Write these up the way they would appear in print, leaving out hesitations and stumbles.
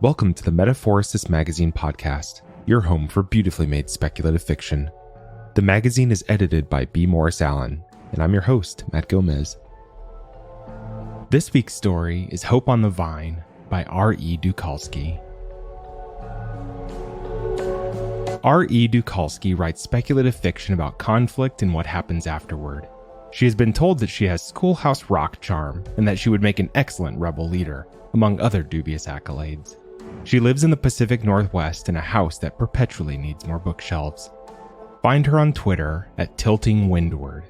Welcome to the Metaphorosis magazine podcast, your home for beautifully made speculative fiction. The magazine is edited by B. Morris Allen, and I'm your host, Matt Gomez. This week's story is Hope on the Vine by R.E. Dukalsky. R.E. Dukalsky writes speculative fiction about conflict and what happens afterward. She has been told that she has schoolhouse rock charm and that she would make an excellent rebel leader, among other dubious accolades. She lives in the Pacific Northwest in a house that perpetually needs more bookshelves. Find her on Twitter at Tilting Windward.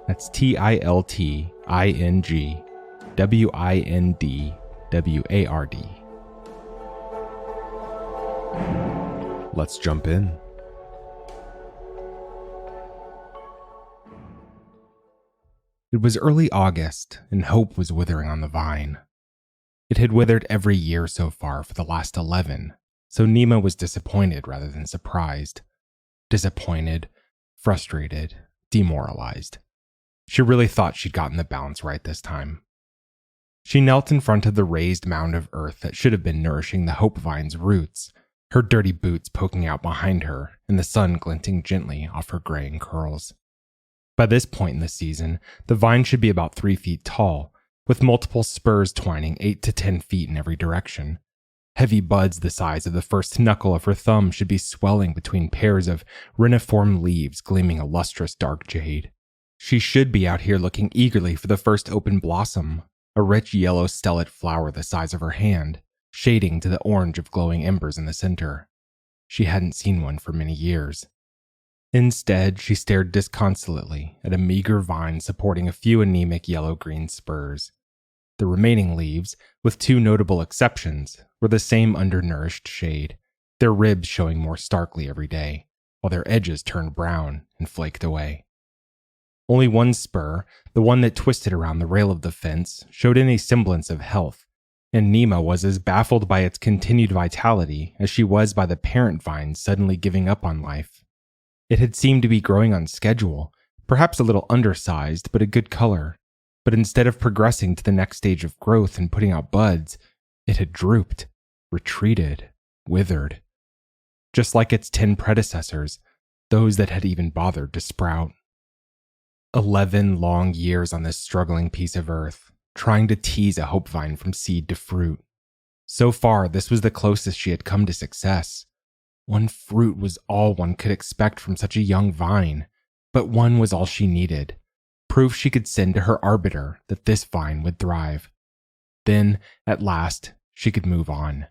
That's TiltingWindward. Let's jump in. It was early August, and hope was withering on the vine. It had withered every year so far for the last 11, so Nima was disappointed rather than surprised. Disappointed, frustrated, demoralized. She really thought she'd gotten the balance right this time. She knelt in front of the raised mound of earth that should have been nourishing the hope vine's roots, her dirty boots poking out behind her and the sun glinting gently off her graying curls. By this point in the season, the vine should be about 3 feet tall, with multiple spurs twining 8 to 10 feet in every direction. Heavy buds the size of the first knuckle of her thumb should be swelling between pairs of reniform leaves gleaming a lustrous dark jade. She should be out here looking eagerly for the first open blossom, a rich yellow stellate flower the size of her hand, shading to the orange of glowing embers in the center. She hadn't seen one for many years. Instead, she stared disconsolately at a meager vine supporting a few anemic yellow-green spurs. The remaining leaves, with 2 notable exceptions, were the same undernourished shade, their ribs showing more starkly every day, while their edges turned brown and flaked away. Only one spur, the one that twisted around the rail of the fence, showed any semblance of health, and Nima was as baffled by its continued vitality as she was by the parent vine suddenly giving up on life. It had seemed to be growing on schedule, perhaps a little undersized, but a good color. But instead of progressing to the next stage of growth and putting out buds, it had drooped, retreated, withered. Just like its 10 predecessors, those that had even bothered to sprout. 11 long years on this struggling piece of earth, trying to tease a hope vine from seed to fruit. So far, this was the closest she had come to success. One fruit was all one could expect from such a young vine, but one was all she needed. Proof she could send to her arbiter that this vine would thrive. Then, at last, she could move on.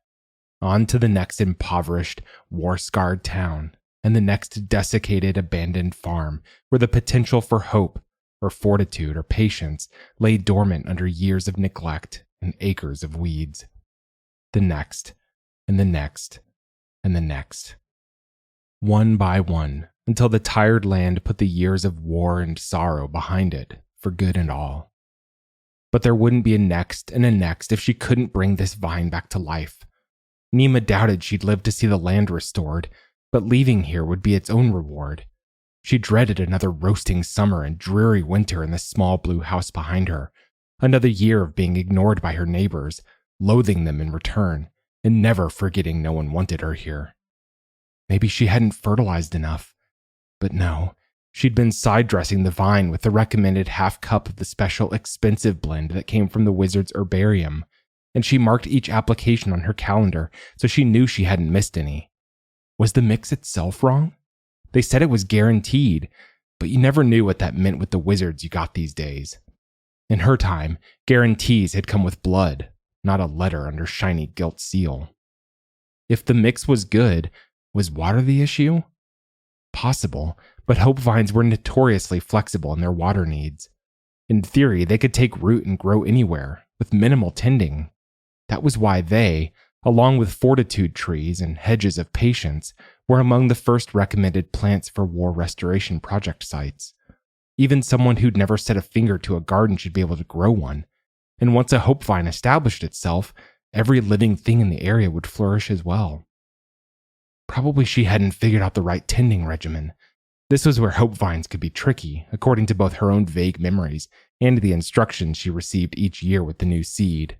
On to the next impoverished, war-scarred town, and the next desiccated, abandoned farm, where the potential for hope, or fortitude, or patience lay dormant under years of neglect and acres of weeds. The next, and the next, and the next. One by one, until the tired land put the years of war and sorrow behind it, for good and all. But there wouldn't be a next and a next if she couldn't bring this vine back to life. Nima doubted she'd live to see the land restored, but leaving here would be its own reward. She dreaded another roasting summer and dreary winter in the small blue house behind her, another year of being ignored by her neighbors, loathing them in return, and never forgetting no one wanted her here. Maybe she hadn't fertilized enough. But no, she'd been side-dressing the vine with the recommended half cup of the special expensive blend that came from the wizard's herbarium, and she marked each application on her calendar so she knew she hadn't missed any. Was the mix itself wrong? They said it was guaranteed, but you never knew what that meant with the wizards you got these days. In her time, guarantees had come with blood, not a letter under shiny gilt seal. If the mix was good, was water the issue? Possible, but hope vines were notoriously flexible in their water needs. In theory, they could take root and grow anywhere, with minimal tending. That was why they, along with fortitude trees and hedges of patience, were among the first recommended plants for war restoration project sites. Even someone who'd never set a finger to a garden should be able to grow one, and once a hope vine established itself, every living thing in the area would flourish as well. Probably she hadn't figured out the right tending regimen. This was where hope vines could be tricky, according to both her own vague memories and the instructions she received each year with the new seed.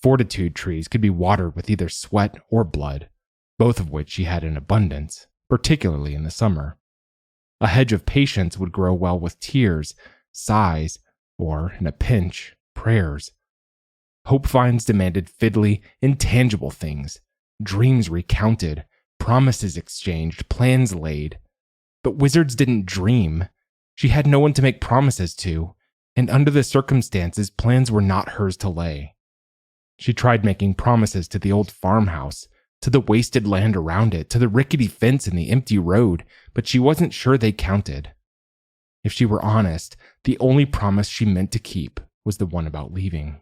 Fortitude trees could be watered with either sweat or blood, both of which she had in abundance, particularly in the summer. A hedge of patience would grow well with tears, sighs, or, in a pinch, prayers. Hope vines demanded fiddly, intangible things, dreams recounted, promises exchanged, plans laid. But wizards didn't dream. She had no one to make promises to, and under the circumstances, plans were not hers to lay. She tried making promises to the old farmhouse, to the wasted land around it, to the rickety fence and the empty road, but she wasn't sure they counted. If she were honest, the only promise she meant to keep was the one about leaving.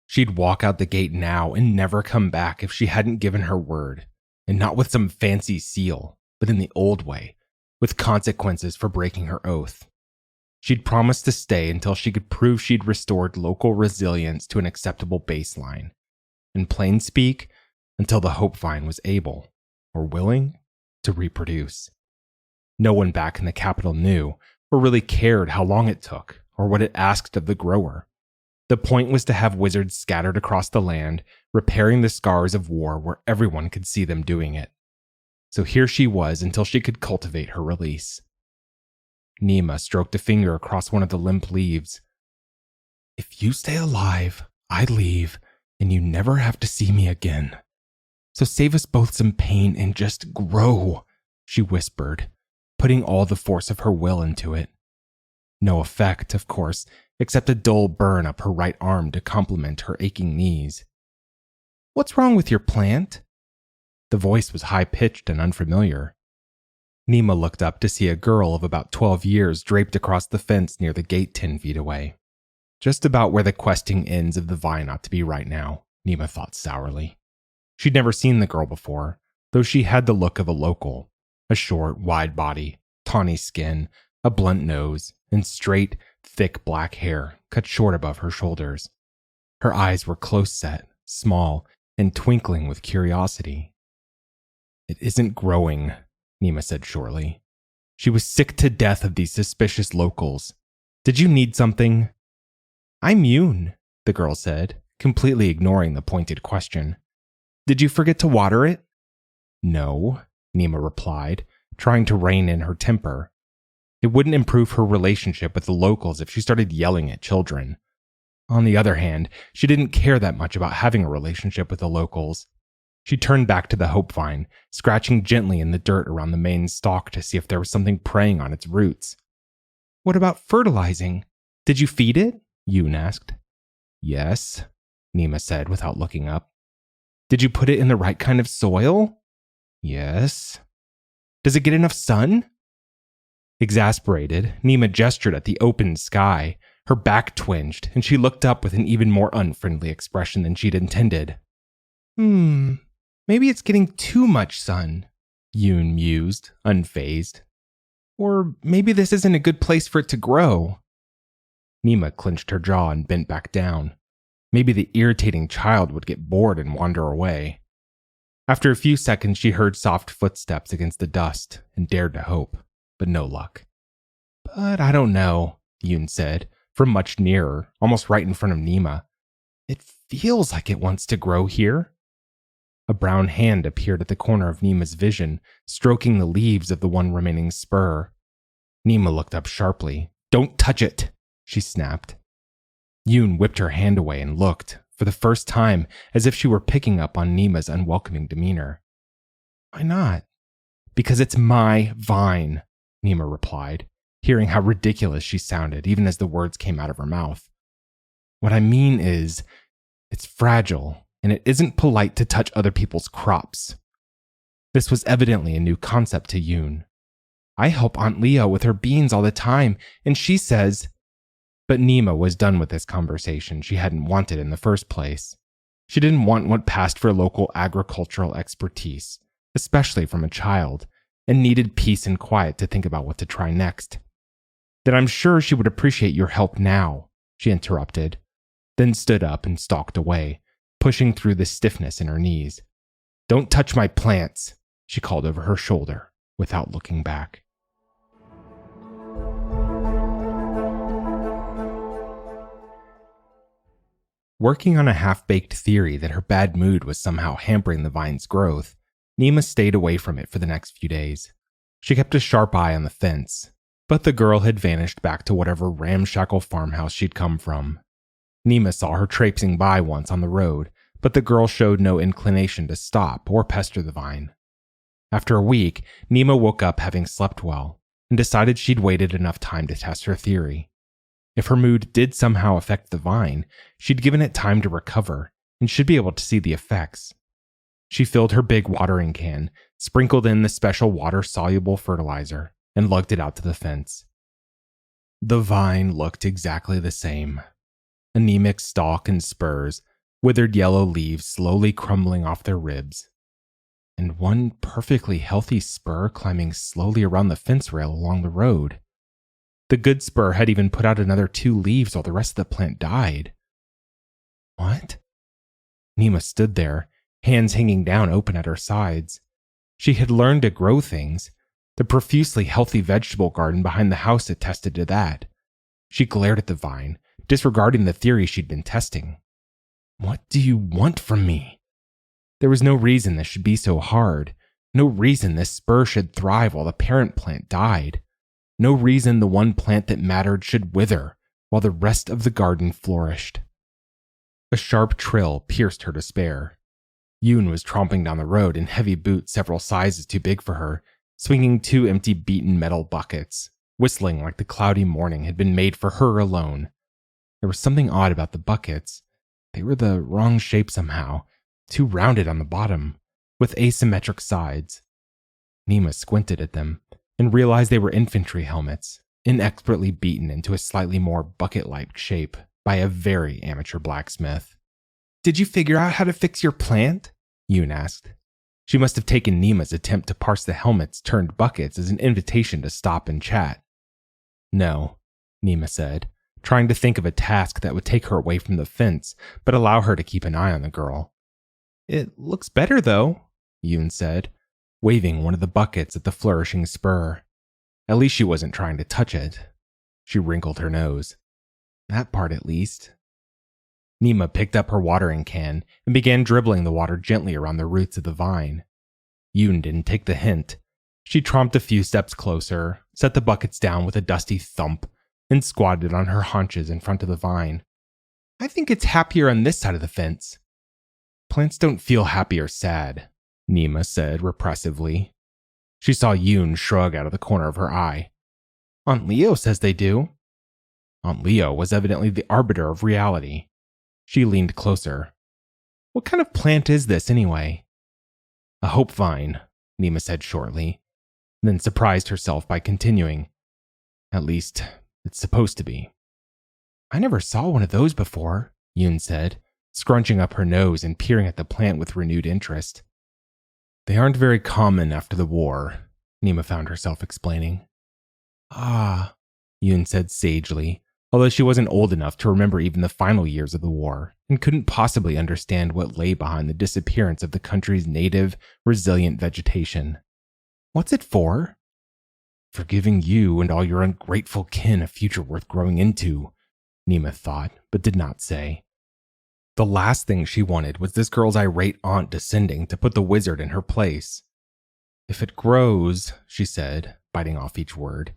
She'd walk out the gate now and never come back if she hadn't given her word, and not with some fancy seal, but in the old way, with consequences for breaking her oath. She'd promised to stay until she could prove she'd restored local resilience to an acceptable baseline. In plain speak, until the hope vine was able, or willing, to reproduce. No one back in the capital knew, or really cared how long it took, or what it asked of the grower. The point was to have wizards scattered across the land, repairing the scars of war where everyone could see them doing it. So here she was until she could cultivate her release. Nima stroked a finger across one of the limp leaves. "If you stay alive, I leave, and you never have to see me again. So save us both some pain and just grow," she whispered, putting all the force of her will into it. No effect, of course, except a dull burn up her right arm to complement her aching knees. "What's wrong with your plant?" The voice was high-pitched and unfamiliar. Nima looked up to see a girl of about 12 years draped across the fence near the gate 10 feet away. Just about where the questing ends of the vine ought to be right now, Nima thought sourly. She'd never seen the girl before, though she had the look of a local. A short, wide body, tawny skin, a blunt nose, and straight, thick black hair cut short above her shoulders. Her eyes were close-set, small, and twinkling with curiosity. "It isn't growing," Nima said shortly. She was sick to death of these suspicious locals. "Did you need something?" "I'm Yoon," the girl said, completely ignoring the pointed question. "Did you forget to water it?" "No," Nima replied, trying to rein in her temper. It wouldn't improve her relationship with the locals if she started yelling at children. On the other hand, she didn't care that much about having a relationship with the locals. She turned back to the hope vine, scratching gently in the dirt around the main stalk to see if there was something preying on its roots. "What about fertilizing? Did you feed it?" Yoon asked. "Yes," Nima said without looking up. "Did you put it in the right kind of soil?" "Yes." "Does it get enough sun?" Exasperated, Nima gestured at the open sky. Her back twinged, and she looked up with an even more unfriendly expression than she'd intended. Maybe it's getting too much sun," Yoon mused, unfazed. "Or maybe this isn't a good place for it to grow." Nima clenched her jaw and bent back down. Maybe the irritating child would get bored and wander away. After a few seconds, she heard soft footsteps against the dust and dared to hope, but no luck. "But I don't know," Yoon said, from much nearer, almost right in front of Nima. "It feels like it wants to grow here." A brown hand appeared at the corner of Nima's vision, stroking the leaves of the one remaining spur. Nima looked up sharply. "Don't touch it," she snapped. Yoon whipped her hand away and looked, for the first time, as if she were picking up on Nima's unwelcoming demeanor. "Why not?" "Because it's my vine," Nima replied, hearing how ridiculous she sounded even as the words came out of her mouth. "What I mean is, it's fragile, and it isn't polite to touch other people's crops." This was evidently a new concept to Yoon. "I help Aunt Leo with her beans all the time, and she says—" But Nima was done with this conversation she hadn't wanted in the first place. She didn't want what passed for local agricultural expertise, especially from a child, and needed peace and quiet to think about what to try next. "Then I'm sure she would appreciate your help now," she interrupted, then stood up and stalked away, pushing through the stiffness in her knees. "Don't touch my plants," she called over her shoulder, without looking back. Working on a half-baked theory that her bad mood was somehow hampering the vine's growth, Nima stayed away from it for the next few days. She kept a sharp eye on the fence, but the girl had vanished back to whatever ramshackle farmhouse she'd come from. Nima saw her traipsing by once on the road, but the girl showed no inclination to stop or pester the vine. After a week, Nima woke up having slept well, and decided she'd waited enough time to test her theory. If her mood did somehow affect the vine, she'd given it time to recover, and should be able to see the effects. She filled her big watering can, sprinkled in the special water-soluble fertilizer, and lugged it out to the fence. The vine looked exactly the same. Anemic stalk and spurs, withered yellow leaves slowly crumbling off their ribs, and one perfectly healthy spur climbing slowly around the fence rail along the road. The good spur had even put out another 2 leaves while the rest of the plant died. What? Nima stood there, hands hanging down open at her sides. She had learned to grow things. The profusely healthy vegetable garden behind the house attested to that. She glared at the vine, disregarding the theory she'd been testing. What do you want from me? There was no reason this should be so hard. No reason this spur should thrive while the parent plant died. No reason the one plant that mattered should wither while the rest of the garden flourished. A sharp trill pierced her despair. Yoon was tromping down the road in heavy boots several sizes too big for her, swinging 2 empty beaten metal buckets, whistling like the cloudy morning had been made for her alone. There was something odd about the buckets. They were the wrong shape somehow, too rounded on the bottom, with asymmetric sides. Nima squinted at them and realized they were infantry helmets, inexpertly beaten into a slightly more bucket-like shape by a very amateur blacksmith. "Did you figure out how to fix your plant?" Yoon asked. She must have taken Nima's attempt to parse the helmets turned buckets as an invitation to stop and chat. "No," Nima said, trying to think of a task that would take her away from the fence, but allow her to keep an eye on the girl. "It looks better, though," Yoon said, waving one of the buckets at the flourishing spur. At least she wasn't trying to touch it. She wrinkled her nose. That part, at least. Nima picked up her watering can and began dribbling the water gently around the roots of the vine. Yoon didn't take the hint. She tromped a few steps closer, set the buckets down with a dusty thump, and squatted on her haunches in front of the vine. "I think it's happier on this side of the fence." "Plants don't feel happy or sad," Nima said repressively. She saw Yoon shrug out of the corner of her eye. "Aunt Leo says they do." Aunt Leo was evidently the arbiter of reality. She leaned closer. "What kind of plant is this, anyway?" "A hope vine," Nima said shortly, then surprised herself by continuing. "At least, it's supposed to be." "I never saw one of those before," Yoon said, scrunching up her nose and peering at the plant with renewed interest. "They aren't very common after the war," Nima found herself explaining. "Ah," Yoon said sagely, although she wasn't old enough to remember even the final years of the war and couldn't possibly understand what lay behind the disappearance of the country's native, resilient vegetation. "What's it for?" "For giving you and all your ungrateful kin a future worth growing into," Nima thought, but did not say. The last thing she wanted was this girl's irate aunt descending to put the wizard in her place. "If it grows," she said, biting off each word,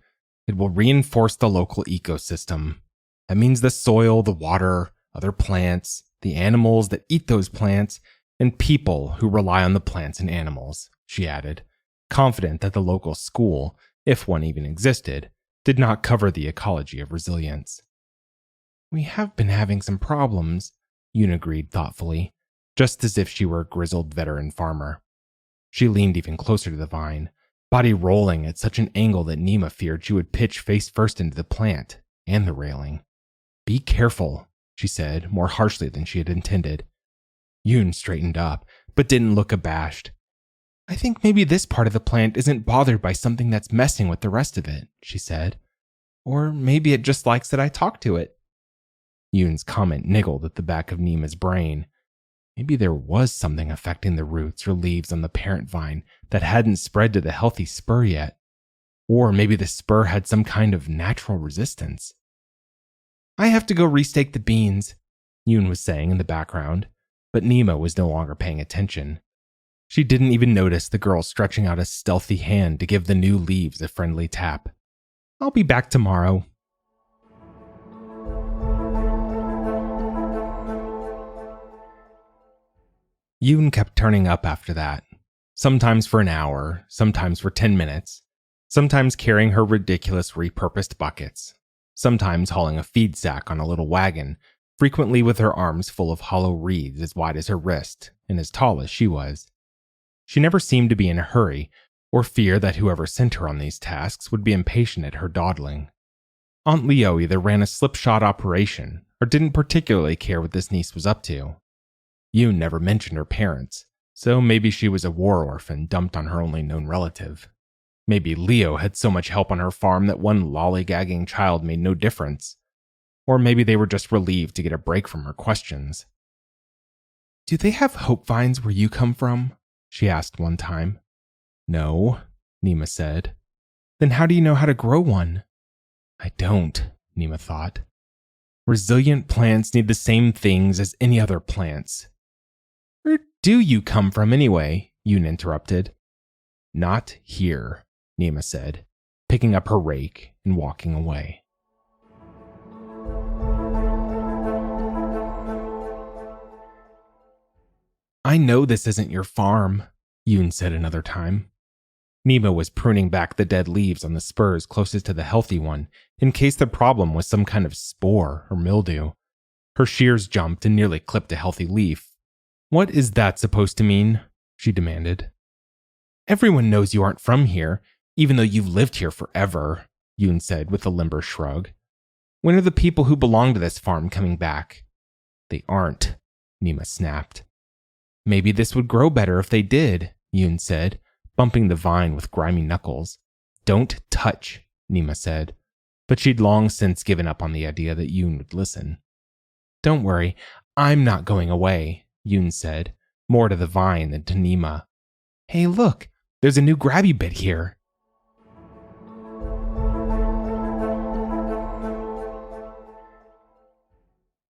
"it will reinforce the local ecosystem. That means the soil, the water, other plants, the animals that eat those plants, and people who rely on the plants and animals," she added, confident that the local school, if one even existed, did not cover the ecology of resilience. "We have been having some problems," Yoon agreed thoughtfully, just as if she were a grizzled veteran farmer. She leaned even closer to the vine, body rolling at such an angle that Nima feared she would pitch face first into the plant and the railing. "Be careful," she said, more harshly than she had intended. Yoon straightened up, but didn't look abashed. "I think maybe this part of the plant isn't bothered by something that's messing with the rest of it," she said. "Or maybe it just likes that I talk to it." Yoon's comment niggled at the back of Nima's brain. Maybe there was something affecting the roots or leaves on the parent vine that hadn't spread to the healthy spur yet. Or maybe the spur had some kind of natural resistance. "I have to go restake the beans," Yoon was saying in the background, but Nima was no longer paying attention. She didn't even notice the girl stretching out a stealthy hand to give the new leaves a friendly tap. I'll be back tomorrow. Yoon kept turning up after that, sometimes for an hour, sometimes for 10 minutes, sometimes carrying her ridiculous repurposed buckets, sometimes hauling a feed sack on a little wagon, frequently with her arms full of hollow reeds as wide as her wrist and as tall as she was. She never seemed to be in a hurry, or fear that whoever sent her on these tasks would be impatient at her dawdling. Aunt Leo either ran a slipshod operation or didn't particularly care what this niece was up to. Yoon never mentioned her parents, so maybe she was a war orphan dumped on her only known relative. Maybe Leo had so much help on her farm that one lollygagging child made no difference. Or maybe they were just relieved to get a break from her questions. "Do they have hope vines where you come from?" she asked one time. "No," Nima said. "Then how do you know how to grow one?" "I don't," Nima thought. "Resilient plants need the same things as any other plants." "Where do you come from anyway?" Yoon interrupted. "Not here," Nima said, picking up her rake and walking away. "I know this isn't your farm," Yoon said another time. Nima was pruning back the dead leaves on the spurs closest to the healthy one in case the problem was some kind of spore or mildew. Her shears jumped and nearly clipped a healthy leaf. "What is that supposed to mean?" she demanded. "Everyone knows you aren't from here, even though you've lived here forever," Yoon said with a limber shrug. "When are the people who belong to this farm coming back?" "They aren't," Nima snapped. "Maybe this would grow better if they did," Yoon said, bumping the vine with grimy knuckles. "Don't touch," Nima said, but she'd long since given up on the idea that Yoon would listen. "Don't worry, I'm not going away," Yoon said, more to the vine than to Nima. "Hey, look, there's a new grabby bit here."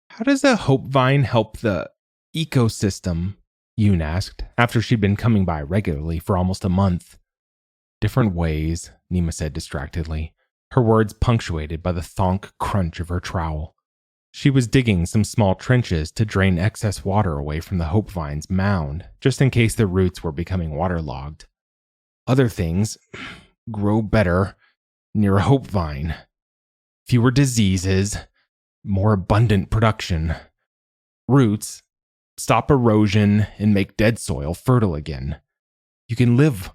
"How does a hope vine help the ecosystem?" Yoon asked, after she'd been coming by regularly for almost a month. "Different ways," Nima said distractedly, her words punctuated by the thonk crunch of her trowel. She was digging some small trenches to drain excess water away from the hope vine's mound, just in case the roots were becoming waterlogged. "Other things grow better near a hope vine. Fewer diseases, more abundant production. Roots stop erosion and make dead soil fertile again. You can live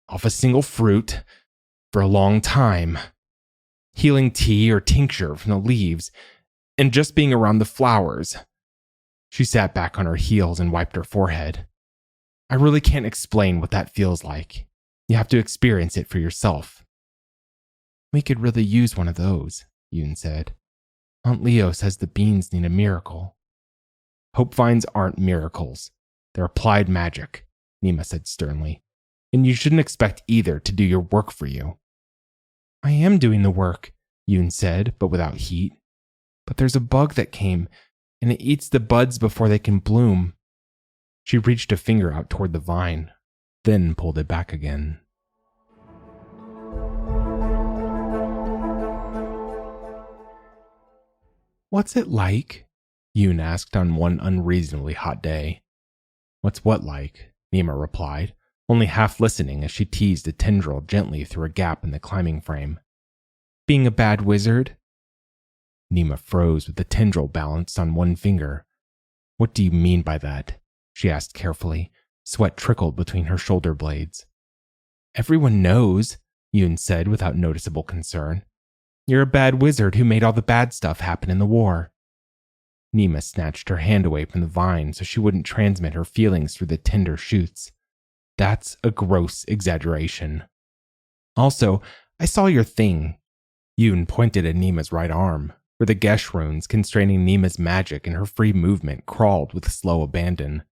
off a single fruit for a long time. Healing tea or tincture from the leaves, and just being around the flowers." She sat back on her heels and wiped her forehead. "I really can't explain what that feels like. You have to experience it for yourself." "We could really use one of those," Yoon said. "Aunt Leo says the beans need a miracle." "Hope vines aren't miracles. They're applied magic," Nima said sternly. "And you shouldn't expect either to do your work for you." "I am doing the work," Yoon said, but without heat. "But there's a bug that came, and it eats the buds before they can bloom." She reached a finger out toward the vine, then pulled it back again. "What's it like?" Yoon asked on one unreasonably hot day. "What's what like?" Nima replied, only half listening as she teased a tendril gently through a gap in the climbing frame. "Being a bad wizard?" Nima froze with the tendril balanced on one finger. "What do you mean by that?" she asked carefully. Sweat trickled between her shoulder blades. "Everyone knows," Yoon said without noticeable concern. "You're a bad wizard who made all the bad stuff happen in the war." Nima snatched her hand away from the vine so she wouldn't transmit her feelings through the tender shoots. "That's a gross exaggeration. Also, I saw your thing." Yoon pointed at Nima's right arm, where the Gesh runes constraining Nima's magic and her free movement crawled with slow abandon.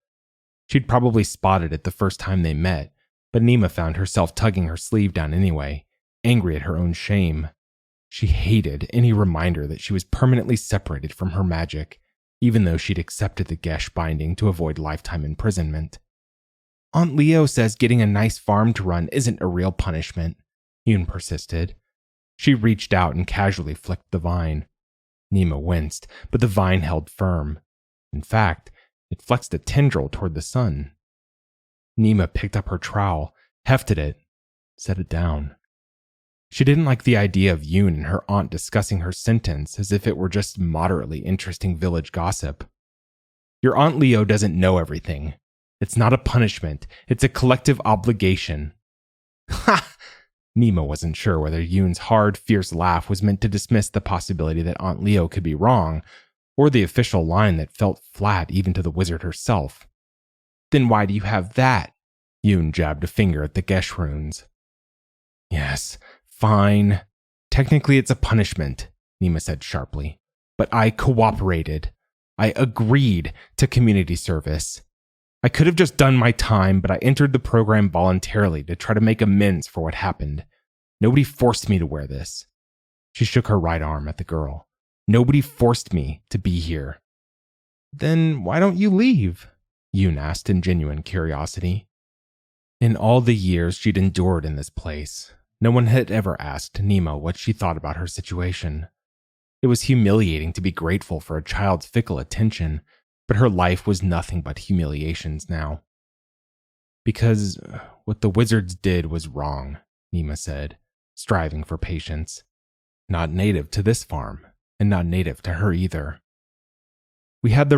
She'd probably spotted it the first time they met, but Nima found herself tugging her sleeve down anyway, angry at her own shame. She hated any reminder that she was permanently separated from her magic, even though she'd accepted the Gesh binding to avoid lifetime imprisonment. Aunt Leo says getting a nice farm to run isn't a real punishment, Yoon persisted. She reached out and casually flicked the vine. Nima winced, but the vine held firm. In fact, it flexed a tendril toward the sun. Nima picked up her trowel, hefted it, set it down. She didn't like the idea of Yoon and her aunt discussing her sentence as if it were just moderately interesting village gossip. Your Aunt Leo doesn't know everything. It's not a punishment, it's a collective obligation. Ha! Nima wasn't sure whether Yoon's hard, fierce laugh was meant to dismiss the possibility that Aunt Leo could be wrong, or the official line that felt flat even to the wizard herself. Then why do you have that? Yoon jabbed a finger at the Gesh runes. Yes, fine. Technically it's a punishment, Nima said sharply. But I cooperated. I agreed to community service. I could have just done my time, but I entered the program voluntarily to try to make amends for what happened. Nobody forced me to wear this. She shook her right arm at the girl. Nobody forced me to be here. Then why don't you leave? Yoon asked in genuine curiosity. In all the years she'd endured in this place, no one had ever asked Nima what she thought about her situation. It was humiliating to be grateful for a child's fickle attention, but her life was nothing but humiliations now. Because what the wizards did was wrong, Nima said, striving for patience. Not native to this farm, and not native to her either. We had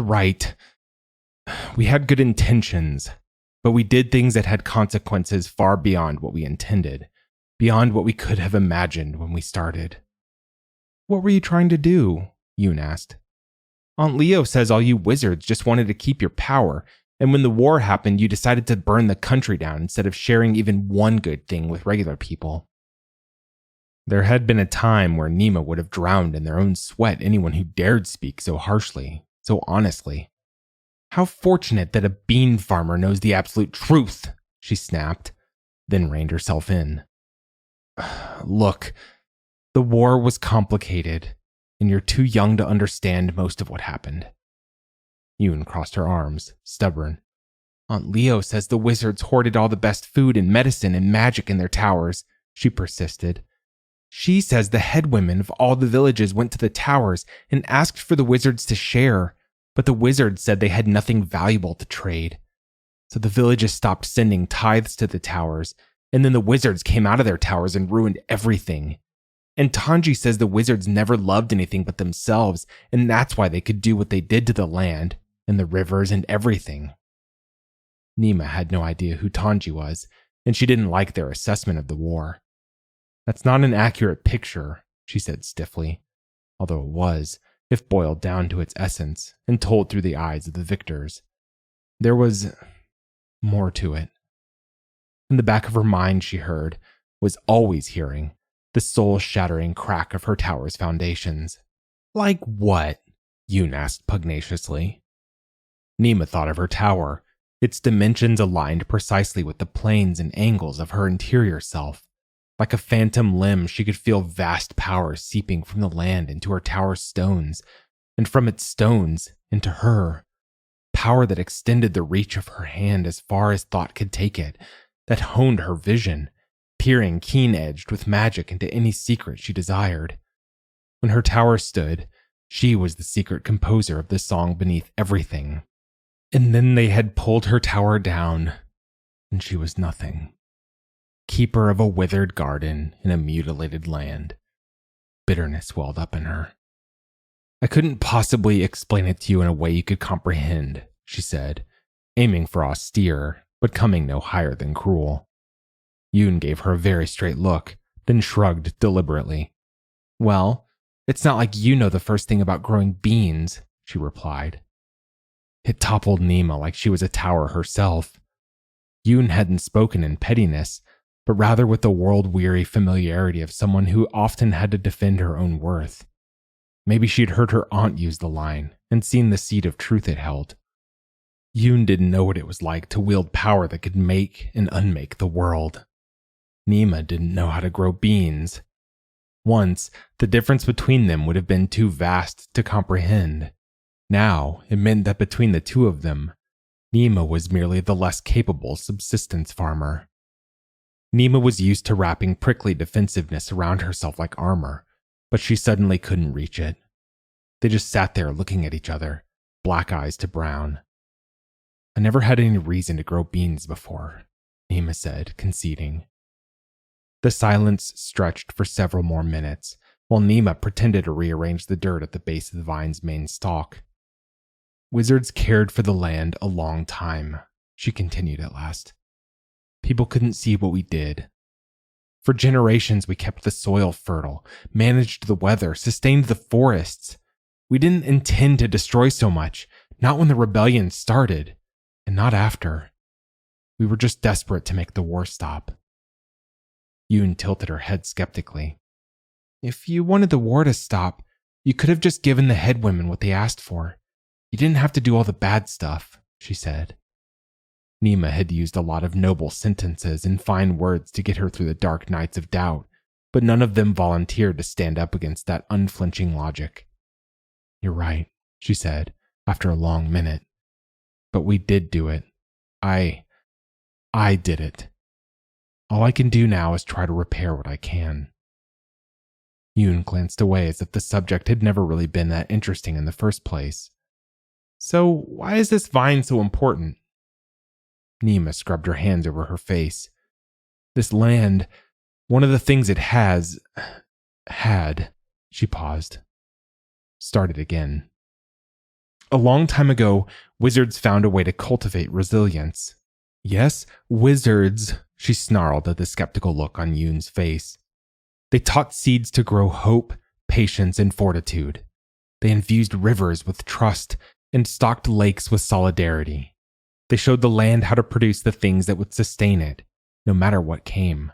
good intentions, but we did things that had consequences far beyond what we intended, beyond what we could have imagined when we started. What were you trying to do? Yoon asked. Aunt Leo says all you wizards just wanted to keep your power, and when the war happened, you decided to burn the country down instead of sharing even one good thing with regular people. There had been a time where Nima would have drowned in their own sweat anyone who dared speak so harshly, so honestly. How fortunate that a bean farmer knows the absolute truth, she snapped, then reined herself in. Look, the war was complicated, and you're too young to understand most of what happened. Yoon crossed her arms, stubborn. Aunt Leo says the wizards hoarded all the best food and medicine and magic in their towers, she persisted. She says the headwomen of all the villages went to the towers and asked for the wizards to share, but the wizards said they had nothing valuable to trade. So the villages stopped sending tithes to the towers, and then the wizards came out of their towers and ruined everything. And Tanji says the wizards never loved anything but themselves, and that's why they could do what they did to the land, and the rivers, and everything. Nima had no idea who Tanji was, and she didn't like their assessment of the war. That's not an accurate picture, she said stiffly, although it was, if boiled down to its essence, and told through the eyes of the victors. There was more to it. In the back of her mind, she heard, was always hearing, the soul-shattering crack of her tower's foundations. Like what? Yoon asked pugnaciously. Nima thought of her tower, its dimensions aligned precisely with the planes and angles of her interior self. Like a phantom limb, she could feel vast power seeping from the land into her tower's stones, and from its stones into her. Power that extended the reach of her hand as far as thought could take it, that honed her vision, peering keen-edged with magic into any secret she desired. When her tower stood, she was the secret composer of the song beneath everything. And then they had pulled her tower down, and she was nothing. Keeper of a withered garden in a mutilated land. Bitterness welled up in her. I couldn't possibly explain it to you in a way you could comprehend, she said, aiming for austere, but coming no higher than cruel. Yoon gave her a very straight look, then shrugged deliberately. Well, it's not like you know the first thing about growing beans, she replied. It toppled Nima like she was a tower herself. Yoon hadn't spoken in pettiness, but rather with the world-weary familiarity of someone who often had to defend her own worth. Maybe she'd heard her aunt use the line and seen the seed of truth it held. Yoon didn't know what it was like to wield power that could make and unmake the world. Nima didn't know how to grow beans. Once, the difference between them would have been too vast to comprehend. Now, it meant that between the two of them, Nima was merely the less capable subsistence farmer. Nima was used to wrapping prickly defensiveness around herself like armor, but she suddenly couldn't reach it. They just sat there looking at each other, black eyes to brown. "I never had any reason to grow beans before," Nima said, conceding. The silence stretched for several more minutes, while Nima pretended to rearrange the dirt at the base of the vine's main stalk. "Wizards cared for the land a long time," she continued at last. "People couldn't see what we did. For generations we kept the soil fertile, managed the weather, sustained the forests. We didn't intend to destroy so much, not when the rebellion started, and not after. We were just desperate to make the war stop." Yoon tilted her head skeptically. "If you wanted the war to stop, you could have just given the head women what they asked for. You didn't have to do all the bad stuff," she said. Nima had used a lot of noble sentences and fine words to get her through the dark nights of doubt, but none of them volunteered to stand up against that unflinching logic. "You're right," she said, after a long minute. "But we did do it. I did it. All I can do now is try to repair what I can." Yoon glanced away as if the subject had never really been that interesting in the first place. "So why is this vine so important?" Nima scrubbed her hands over her face. "This land, one of the things it had," she paused. Started again. "A long time ago, wizards found a way to cultivate resilience." "Yes, wizards," she snarled at the skeptical look on Yoon's face. "They taught seeds to grow hope, patience, and fortitude. They infused rivers with trust and stocked lakes with solidarity. They showed the land how to produce the things that would sustain it, no matter what came."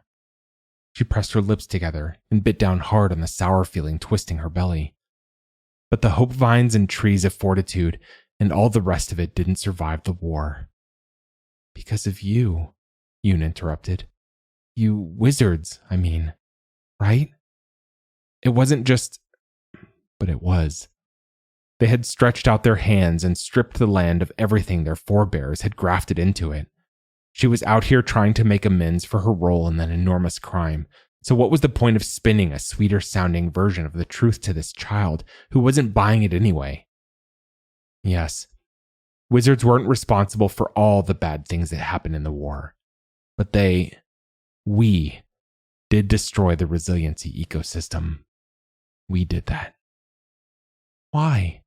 She pressed her lips together and bit down hard on the sour feeling twisting her belly. "But the hope vines and trees of fortitude and all the rest of it didn't survive the war." "Because of you," Yoon interrupted. "You wizards, I mean, right? It wasn't just..." But it was. They had stretched out their hands and stripped the land of everything their forebears had grafted into it. She was out here trying to make amends for her role in that enormous crime, so what was the point of spinning a sweeter-sounding version of the truth to this child who wasn't buying it anyway? Yes, wizards weren't responsible for all the bad things that happened in the war, but we did destroy the resiliency ecosystem. We did that. "Why?"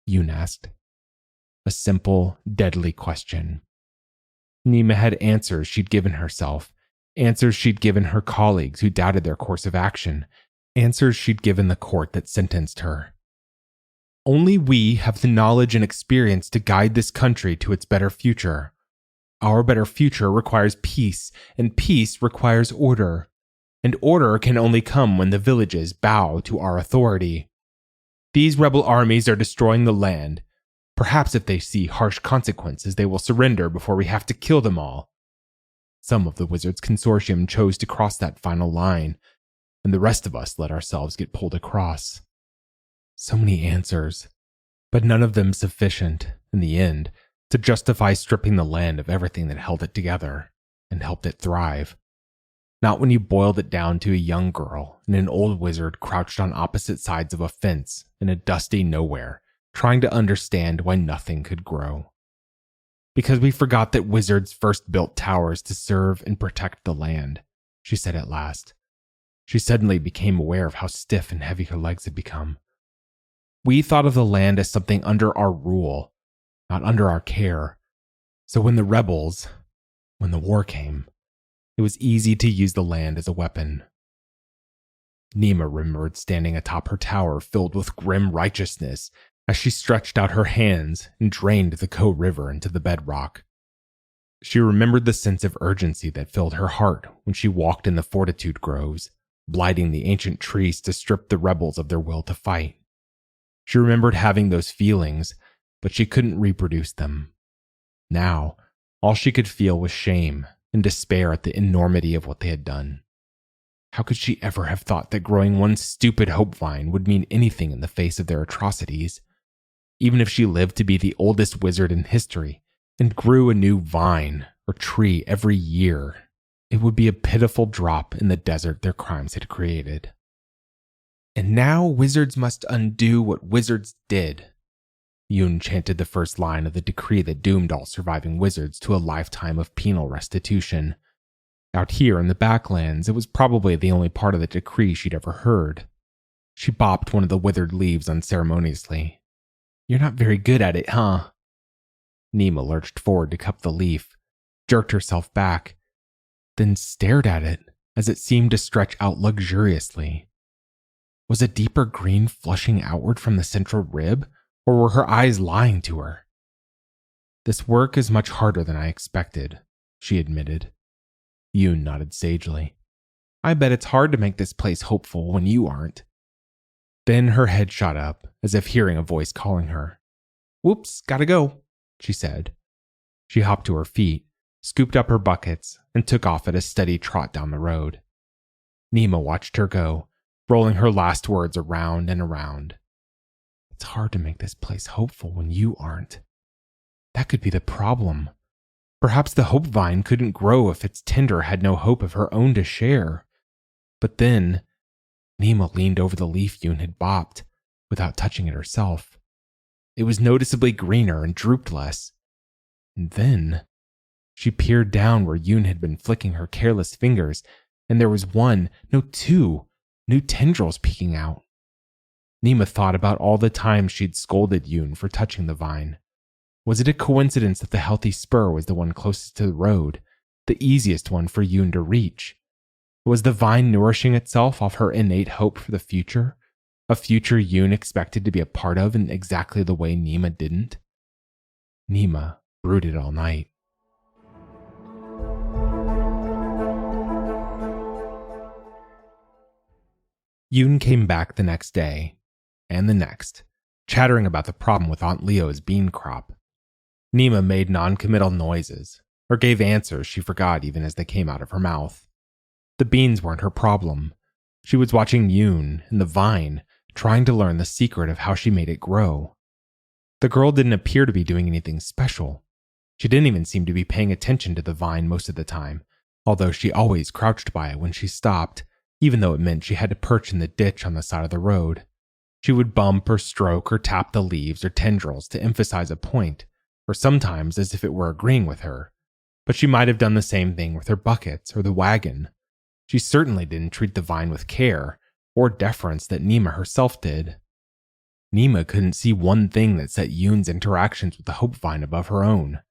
Yoon asked. A simple, deadly question. Nima had answers she'd given herself, answers she'd given her colleagues who doubted their course of action, answers she'd given the court that sentenced her. "Only we have the knowledge and experience to guide this country to its better future. Our better future requires peace, and peace requires order. And order can only come when the villages bow to our authority. These rebel armies are destroying the land. Perhaps if they see harsh consequences, they will surrender before we have to kill them all. Some of the Wizards Consortium chose to cross that final line, and the rest of us let ourselves get pulled across." So many answers, but none of them sufficient, in the end, to justify stripping the land of everything that held it together and helped it thrive. Not when you boiled it down to a young girl and an old wizard crouched on opposite sides of a fence in a dusty nowhere, trying to understand why nothing could grow. "Because we forgot that wizards first built towers to serve and protect the land," she said at last. She suddenly became aware of how stiff and heavy her legs had become. "We thought of the land as something under our rule, not under our care. So when the war came, it was easy to use the land as a weapon." Nima remembered standing atop her tower filled with grim righteousness as she stretched out her hands and drained the Ko River into the bedrock. She remembered the sense of urgency that filled her heart when she walked in the fortitude groves, blighting the ancient trees to strip the rebels of their will to fight. She remembered having those feelings, but she couldn't reproduce them. Now, all she could feel was shame and despair at the enormity of what they had done. How could she ever have thought that growing one stupid hope vine would mean anything in the face of their atrocities? even if she lived to be the oldest wizard in history and grew a new vine or tree every year, it would be a pitiful drop in the desert their crimes had created. And now wizards must undo what wizards did. Yoon chanted the first line of the decree that doomed all surviving wizards to a lifetime of penal restitution. Out here in the backlands, it was probably the only part of the decree she'd ever heard. She bopped one of the withered leaves unceremoniously. "You're not very good at it, huh?" Nima lurched forward to cup the leaf, jerked herself back, then stared at it as it seemed to stretch out luxuriously. Was a deeper green flushing outward from the central rib, or were her eyes lying to her? "This work is much harder than I expected," she admitted. Yoon nodded sagely. "I bet it's hard to make this place hopeful when you aren't." Then her head shot up, as if hearing a voice calling her. "Whoops, gotta go," she said. She hopped to her feet, scooped up her buckets, and took off at a steady trot down the road. Nima watched her go, rolling her last words around and around. "It's hard to make this place hopeful when you aren't." That could be the problem. Perhaps the hope vine couldn't grow if its tinder had no hope of her own to share. But then, Nima leaned over the leaf Yoon had bopped, without touching it herself. It was noticeably greener and drooped less. And then, she peered down where Yoon had been flicking her careless fingers, and there was one, no, two, new tendrils peeking out. Nima thought about all the times she'd scolded Yoon for touching the vine. Was it a coincidence that the healthy spur was the one closest to the road, the easiest one for Yoon to reach? Was the vine nourishing itself off her innate hope for the future? A future Yoon expected to be a part of in exactly the way Nima didn't? Nima brooded all night. Yoon came back the next day, and the next, chattering about the problem with Aunt Leo's bean crop. Nima made non-committal noises, or gave answers she forgot even as they came out of her mouth. The beans weren't her problem. She was watching Yoon and the vine, trying to learn the secret of how she made it grow. The girl didn't appear to be doing anything special. She didn't even seem to be paying attention to the vine most of the time, although she always crouched by it when she stopped, even though it meant she had to perch in the ditch on the side of the road. She would bump or stroke or tap the leaves or tendrils to emphasize a point, or sometimes as if it were agreeing with her. But she might have done the same thing with her buckets or the wagon. She certainly didn't treat the vine with care or deference that Nima herself did. Nima couldn't see one thing that set Yoon's interactions with the hope vine above her own.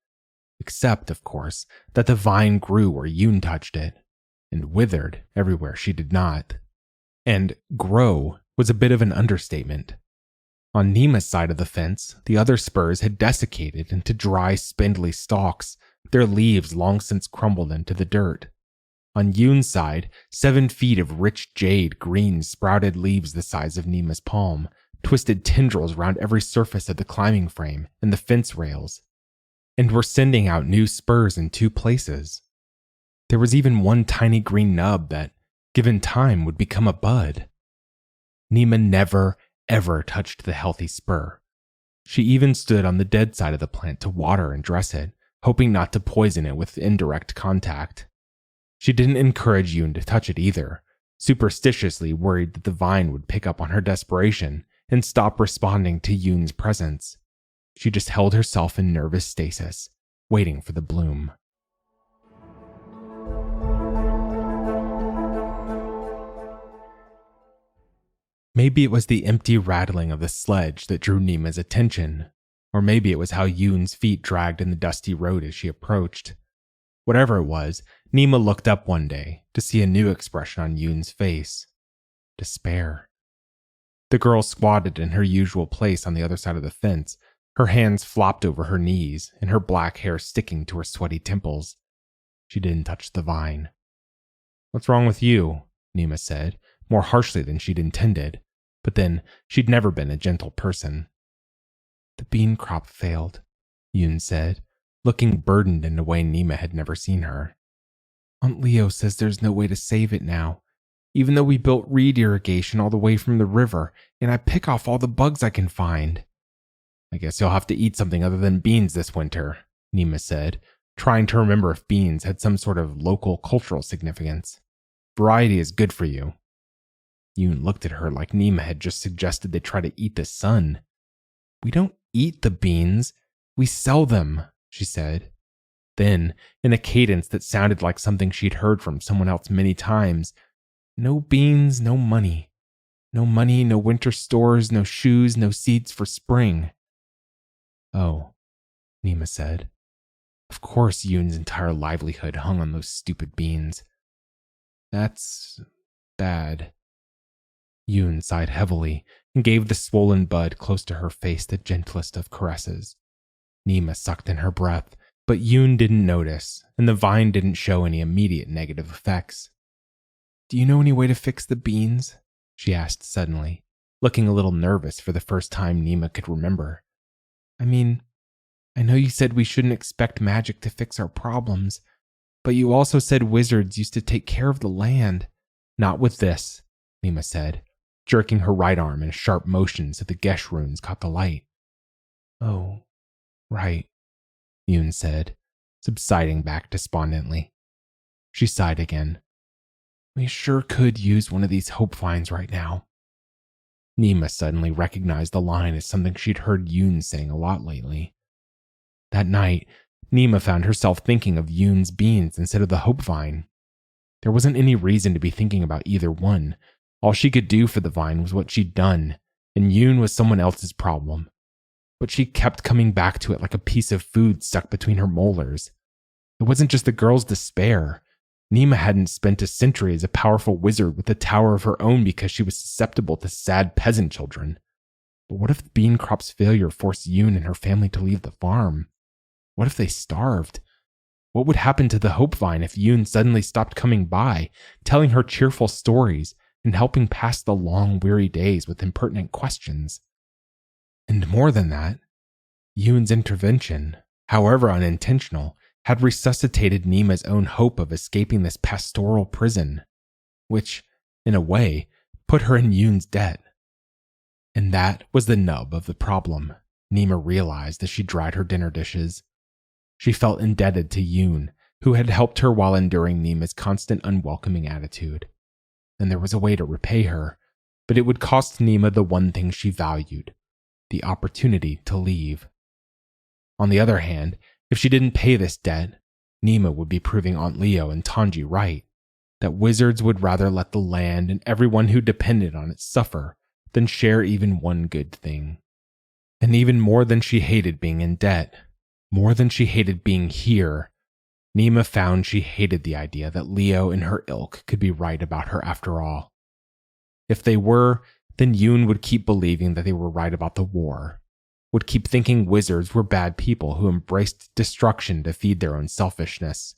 Except, of course, that the vine grew where Yoon touched it, and withered everywhere she did not. And grow was a bit of an understatement. On Nima's side of the fence, the other spurs had desiccated into dry, spindly stalks, their leaves long since crumbled into the dirt. On Yoon's side, 7 feet of rich jade green sprouted leaves the size of Nima's palm, twisted tendrils around every surface of the climbing frame and the fence rails, and were sending out new spurs in 2 places. There was even one tiny green nub that, given time, would become a bud. Nima never, ever touched the healthy spur. She even stood on the dead side of the plant to water and dress it, hoping not to poison it with indirect contact. She didn't encourage Yoon to touch it either, superstitiously worried that the vine would pick up on her desperation and stop responding to Yoon's presence. She just held herself in nervous stasis, waiting for the bloom. Maybe it was the empty rattling of the sledge that drew Nima's attention, or maybe it was how Yoon's feet dragged in the dusty road as she approached. Whatever it was, Nima looked up one day to see a new expression on Yoon's face. Despair. The girl squatted in her usual place on the other side of the fence, her hands flopped over her knees and her black hair sticking to her sweaty temples. She didn't touch the vine. "What's wrong with you?" Nima said, more harshly than she'd intended, but then she'd never been a gentle person. "The bean crop failed," Yoon said, looking burdened in a way Nima had never seen her. "Aunt Leo says there's no way to save it now, even though we built reed irrigation all the way from the river, and I pick off all the bugs I can find." I guess you'll have to eat something other than beans this winter, Nima said, trying to remember if beans had some sort of local cultural significance. Variety is good for you. Yoon looked at her like Nima had just suggested they try to eat the sun. We don't eat the beans, we sell them, she said. Then, in a cadence that sounded like something she'd heard from someone else many times, no beans, no money. No money, no winter stores, no shoes, no seeds for spring. Oh, Nima said. Of course Yoon's entire livelihood hung on those stupid beans. That's bad. Yoon sighed heavily and gave the swollen bud close to her face the gentlest of caresses. Nima sucked in her breath, but Yoon didn't notice, and the vine didn't show any immediate negative effects. Do you know any way to fix the beans? She asked suddenly, looking a little nervous for the first time Nima could remember. I mean, I know you said we shouldn't expect magic to fix our problems, but you also said wizards used to take care of the land. Not with this, Nima said, jerking her right arm in a sharp motion so the Gesh runes caught the light. Oh, right, Yoon said, subsiding back despondently. She sighed again. We sure could use one of these hope vines right now. Nima suddenly recognized the line as something she'd heard Yoon saying a lot lately. That night, Nima found herself thinking of Yoon's beans instead of the hope vine. There wasn't any reason to be thinking about either one. All she could do for the vine was what she'd done, and Yoon was someone else's problem. But she kept coming back to it like a piece of food stuck between her molars. It wasn't just the girl's despair. Nima hadn't spent a century as a powerful wizard with a tower of her own because she was susceptible to sad peasant children. But what if the bean crop's failure forced Yoon and her family to leave the farm? What if they starved? What would happen to the hope vine if Yoon suddenly stopped coming by, telling her cheerful stories and helping pass the long, weary days with impertinent questions? And more than that, Yoon's intervention, however unintentional, had resuscitated Nima's own hope of escaping this pastoral prison, which, in a way, put her in Yoon's debt. And that was the nub of the problem, Nima realized as she dried her dinner dishes. She felt indebted to Yoon, who had helped her while enduring Nima's constant unwelcoming attitude. And there was a way to repay her, but it would cost Nima the one thing she valued, the opportunity to leave. On the other hand, if she didn't pay this debt, Nima would be proving Aunt Leo and Tanji right, that wizards would rather let the land and everyone who depended on it suffer than share even one good thing. And even more than she hated being in debt, more than she hated being here, Nima found she hated the idea that Leo and her ilk could be right about her after all. If they were, then Yoon would keep believing that they were right about the war, would keep thinking wizards were bad people who embraced destruction to feed their own selfishness.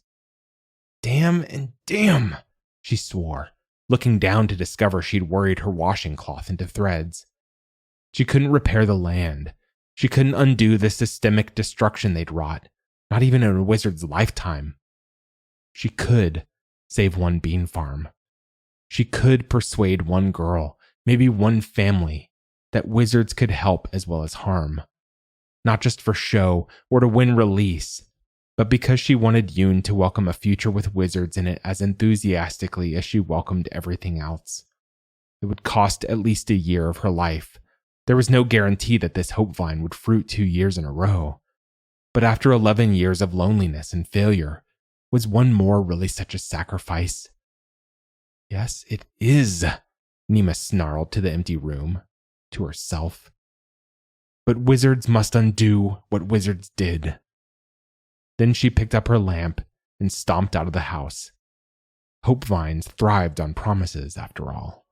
Damn and damn, she swore, looking down to discover she'd worried her washing cloth into threads. She couldn't repair the land. She couldn't undo the systemic destruction they'd wrought, not even in a wizard's lifetime. She could save one bean farm. She could persuade one girl, maybe one family, that wizards could help as well as harm. Not just for show or to win release, but because she wanted Yoon to welcome a future with wizards in it as enthusiastically as she welcomed everything else. It would cost at least a year of her life. There was no guarantee that this hope vine would fruit 2 years in a row. But after 11 years of loneliness and failure, was one more really such a sacrifice? Yes, it is, Nima snarled to the empty room, to herself. But wizards must undo what wizards did. Then she picked up her lamp and stomped out of the house. Hope vines thrived on promises, after all.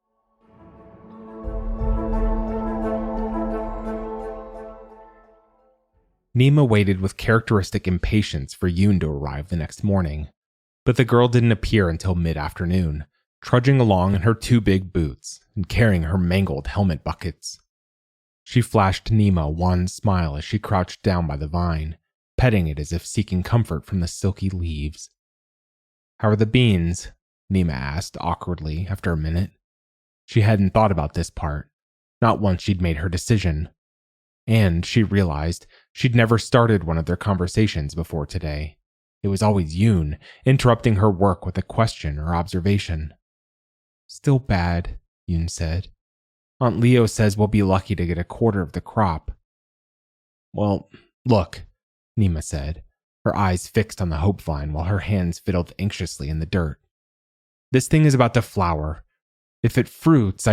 Nima waited with characteristic impatience for Yoon to arrive the next morning, but the girl didn't appear until mid-afternoon, trudging along in her 2 big boots and carrying her mangled helmet buckets. She flashed Nima a wan smile as she crouched down by the vine, petting it as if seeking comfort from the silky leaves. "How are the beans?" Nima asked awkwardly after a minute. She hadn't thought about this part. Not once she'd made her decision. And she realized she'd never started one of their conversations before today. It was always Yoon, interrupting her work with a question or observation. "Still bad," Yoon said. "Aunt Leo says we'll be lucky to get a quarter of the crop." "Well, look," Nima said, her eyes fixed on the hope vine while her hands fiddled anxiously in the dirt. "This thing is about to flower. If it fruits,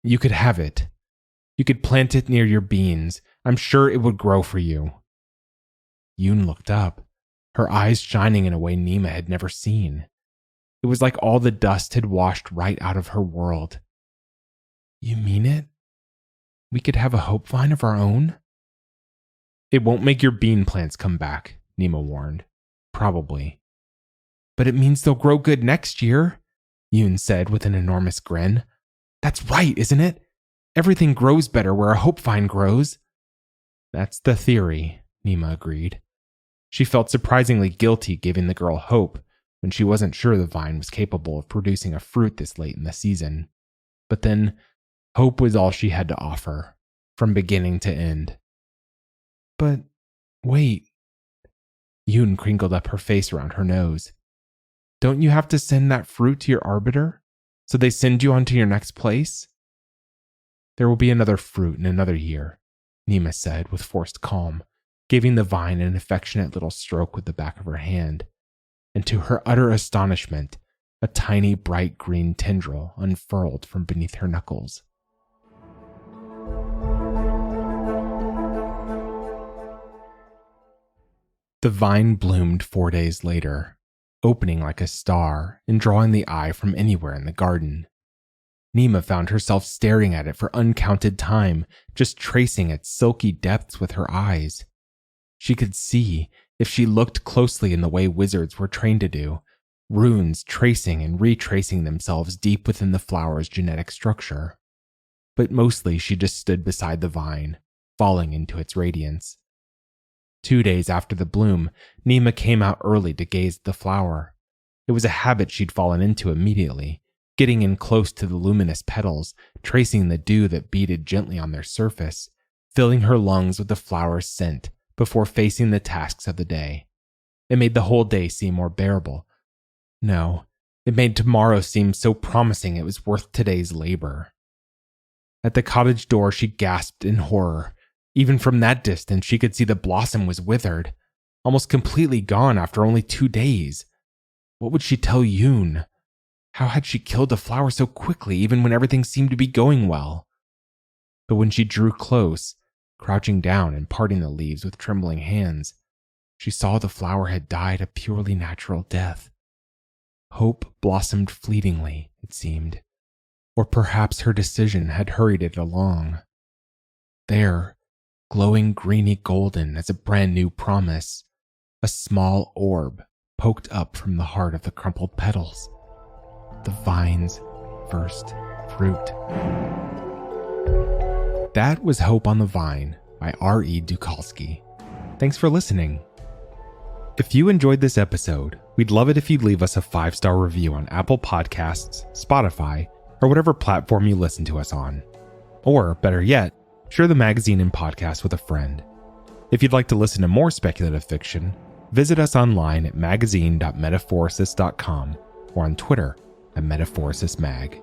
you could have it. You could plant it near your beans. I'm sure it would grow for you." Yoon looked up, her eyes shining in a way Nima had never seen. It was like all the dust had washed right out of her world. "You mean it? We could have a hope vine of our own?" "It won't make your bean plants come back," Nima warned. "Probably." "But it means they'll grow good next year," Yoon said with an enormous grin. "That's right, isn't it? Everything grows better where a hope vine grows." "That's the theory," Nima agreed. She felt surprisingly guilty giving the girl hope when she wasn't sure the vine was capable of producing a fruit this late in the season. But then, hope was all she had to offer, from beginning to end. "But wait." Yoon crinkled up her face around her nose. "Don't you have to send that fruit to your arbiter, so they send you on to your next place?" "There will be another fruit in another year," Nima said with forced calm, giving the vine an affectionate little stroke with the back of her hand. And to her utter astonishment, a tiny bright green tendril unfurled from beneath her knuckles. The vine bloomed 4 days later, opening like a star and drawing the eye from anywhere in the garden. Nima found herself staring at it for uncounted time, just tracing its silky depths with her eyes. She could see, if she looked closely in the way wizards were trained to do, runes tracing and retracing themselves deep within the flower's genetic structure. But mostly she just stood beside the vine, falling into its radiance. 2 days after the bloom, Nima came out early to gaze at the flower. It was a habit she'd fallen into immediately, getting in close to the luminous petals, tracing the dew that beaded gently on their surface, filling her lungs with the flower's scent before facing the tasks of the day. It made the whole day seem more bearable. No, it made tomorrow seem so promising it was worth today's labor. At the cottage door, she gasped in horror. Even from that distance, she could see the blossom was withered, almost completely gone after only 2 days. What would she tell Yoon? How had she killed a flower so quickly, even when everything seemed to be going well? But when she drew close, crouching down and parting the leaves with trembling hands, she saw the flower had died a purely natural death. Hope blossomed fleetingly, it seemed. Or perhaps her decision had hurried it along. There, glowing greeny golden as a brand new promise, a small orb poked up from the heart of the crumpled petals. The vine's first fruit. That was Hope on the Vine by R.E. Dukalsky. Thanks for listening. If you enjoyed this episode, we'd love it if you'd leave us a 5-star review on Apple Podcasts, Spotify, or whatever platform you listen to us on. Or, better yet, share the magazine and podcast with a friend. If you'd like to listen to more speculative fiction, visit us online at magazine.metaphorosis.com or on Twitter @MetaphorisisMag.